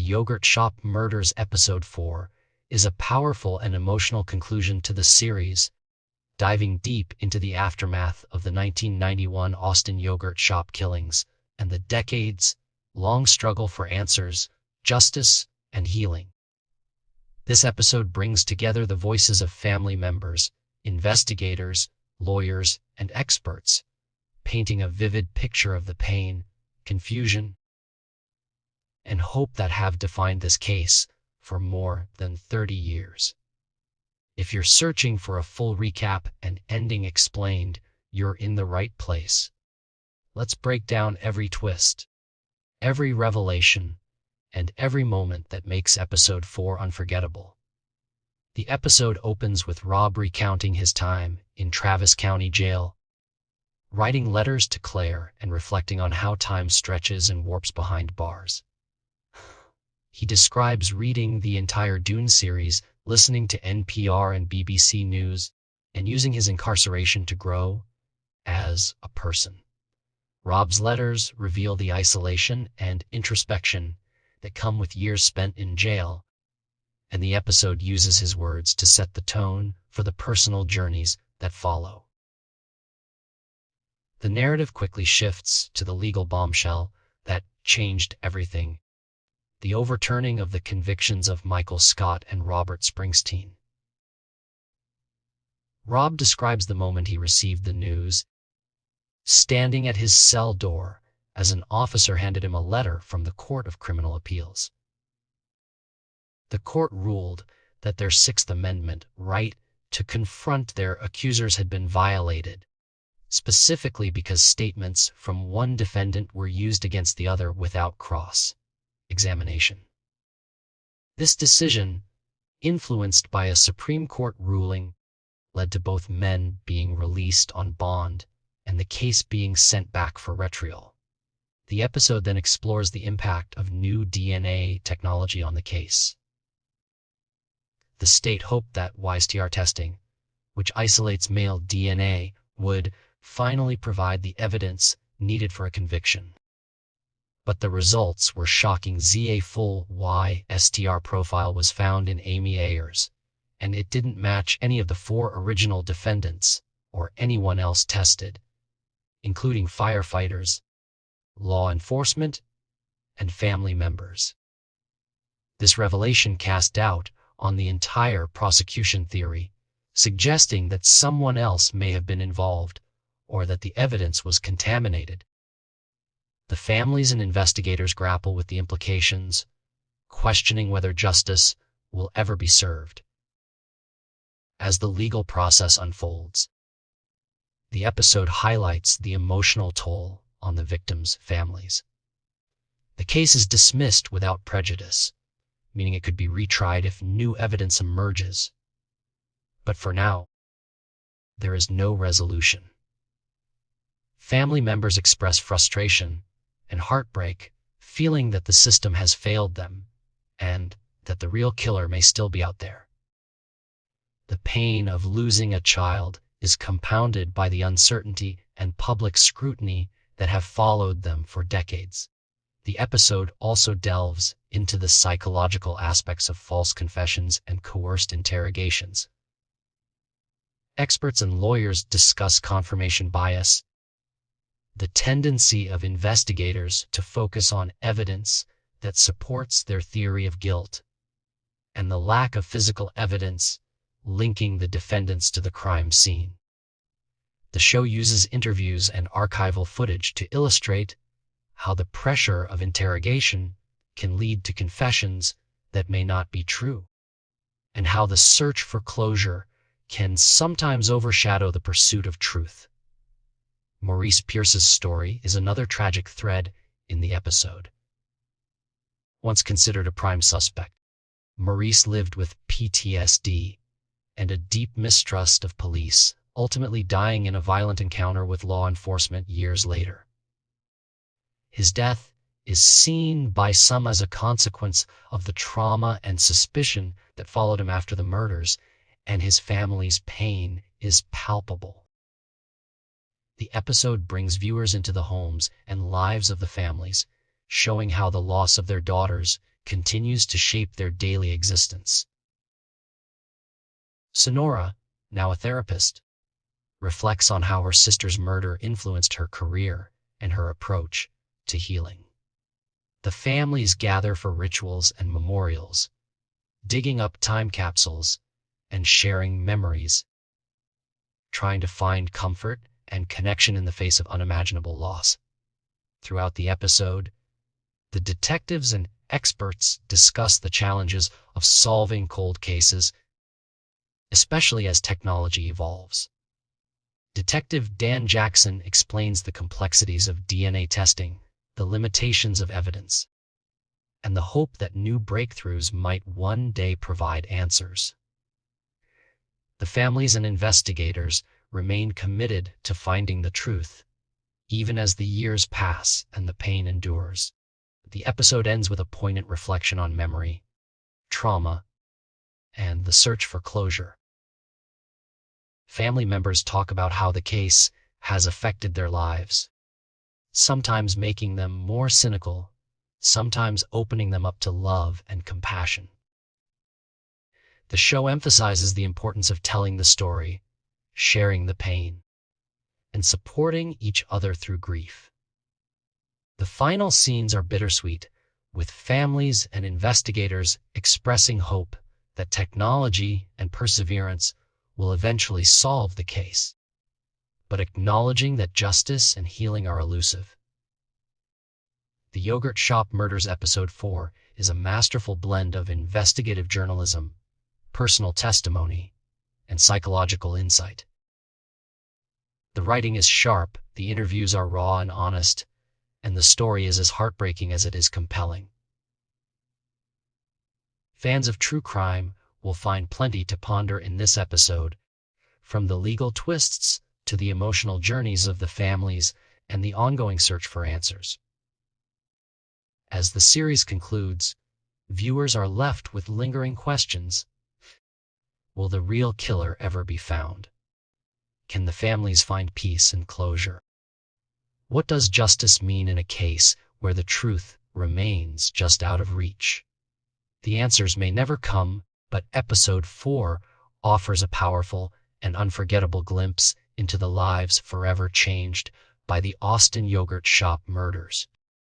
Yogurt Shop Murders Episode 4 is a powerful and emotional conclusion to the series, diving deep into the aftermath of the 1991 Austin Yogurt Shop killings and the decades-long struggle for answers, justice, and healing. This episode brings together the voices of family members, investigators, lawyers, and experts, painting a vivid picture of the pain, confusion, and hope that have defined this case for more than 30 years. If you're searching for a full recap and ending explained, you're in the right place. Let's break down every twist, every revelation, and every moment that makes Episode 4 unforgettable. The episode opens with Rob recounting his time in Travis County Jail, writing letters to Claire and reflecting on how time stretches and warps behind bars. He describes reading the entire Dune series, listening to NPR and BBC News, and using his incarceration to grow as a person. Rob's letters reveal the isolation and introspection that come with years spent in jail, and the episode uses his words to set the tone for the personal journeys that follow. The narrative quickly shifts to the legal bombshell that changed everything: the overturning of the convictions of Michael Scott and Robert Springsteen. Rob describes the moment he received the news, standing at his cell door as an officer handed him a letter from the Court of Criminal Appeals. The court ruled that their Sixth Amendment right to confront their accusers had been violated, specifically because statements from one defendant were used against the other without cross-examination. This decision, influenced by a Supreme Court ruling, led to both men being released on bond and the case being sent back for retrial. The episode then explores the impact of new DNA technology on the case. The state hoped that YSTR testing, which isolates male DNA, would finally provide the evidence needed for a conviction. But the results were shocking. A full YSTR profile was found in Amy Ayers, and it didn't match any of the 4 original defendants or anyone else tested, including firefighters, law enforcement, and family members. This revelation cast doubt on the entire prosecution theory, suggesting that someone else may have been involved or that the evidence was contaminated. The families and investigators grapple with the implications, questioning whether justice will ever be served. As the legal process unfolds, the episode highlights the emotional toll on the victims' families. The case is dismissed without prejudice, meaning it could be retried if new evidence emerges. But for now, there is no resolution. Family members express frustration and heartbreak, feeling that the system has failed them and that the real killer may still be out there. The pain of losing a child is compounded by the uncertainty and public scrutiny that have followed them for decades. The episode also delves into the psychological aspects of false confessions and coerced interrogations. Experts and lawyers discuss confirmation bias, the tendency of investigators to focus on evidence that supports their theory of guilt, and the lack of physical evidence linking the defendants to the crime scene. The show uses interviews and archival footage to illustrate how the pressure of interrogation can lead to confessions that may not be true, and how the search for closure can sometimes overshadow the pursuit of truth. Maurice Pierce's story is another tragic thread in the episode. Once considered a prime suspect, Maurice lived with PTSD and a deep mistrust of police, ultimately dying in a violent encounter with law enforcement years later. His death is seen by some as a consequence of the trauma and suspicion that followed him after the murders, and his family's pain is palpable. The episode brings viewers into the homes and lives of the families, showing how the loss of their daughters continues to shape their daily existence. Sonora, now a therapist, reflects on how her sister's murder influenced her career and her approach to healing. The families gather for rituals and memorials, digging up time capsules and sharing memories, trying to find comfort and connection in the face of unimaginable loss. Throughout the episode, the detectives and experts discuss the challenges of solving cold cases, especially as technology evolves. Detective Dan Jackson explains the complexities of DNA testing, the limitations of evidence, and the hope that new breakthroughs might one day provide answers. The families and investigators remain committed to finding the truth, even as the years pass and the pain endures. The episode ends with a poignant reflection on memory, trauma, and the search for closure. Family members talk about how the case has affected their lives, sometimes making them more cynical, sometimes opening them up to love and compassion. The show emphasizes the importance of telling the story, sharing the pain, and supporting each other through grief. The final scenes are bittersweet, with families and investigators expressing hope that technology and perseverance will eventually solve the case, but acknowledging that justice and healing are elusive. The Yogurt Shop Murders Episode 4 is a masterful blend of investigative journalism, personal testimony, and psychological insight. The writing is sharp, the interviews are raw and honest, and the story is as heartbreaking as it is compelling. Fans of true crime will find plenty to ponder in this episode, from the legal twists to the emotional journeys of the families and the ongoing search for answers. As the series concludes, viewers are left with lingering questions. Will the real killer ever be found? Can the families find peace and closure? What does justice mean in a case where the truth remains just out of reach? The answers may never come, but Episode 4 offers a powerful and unforgettable glimpse into the lives forever changed by the Austin Yogurt Shop murders.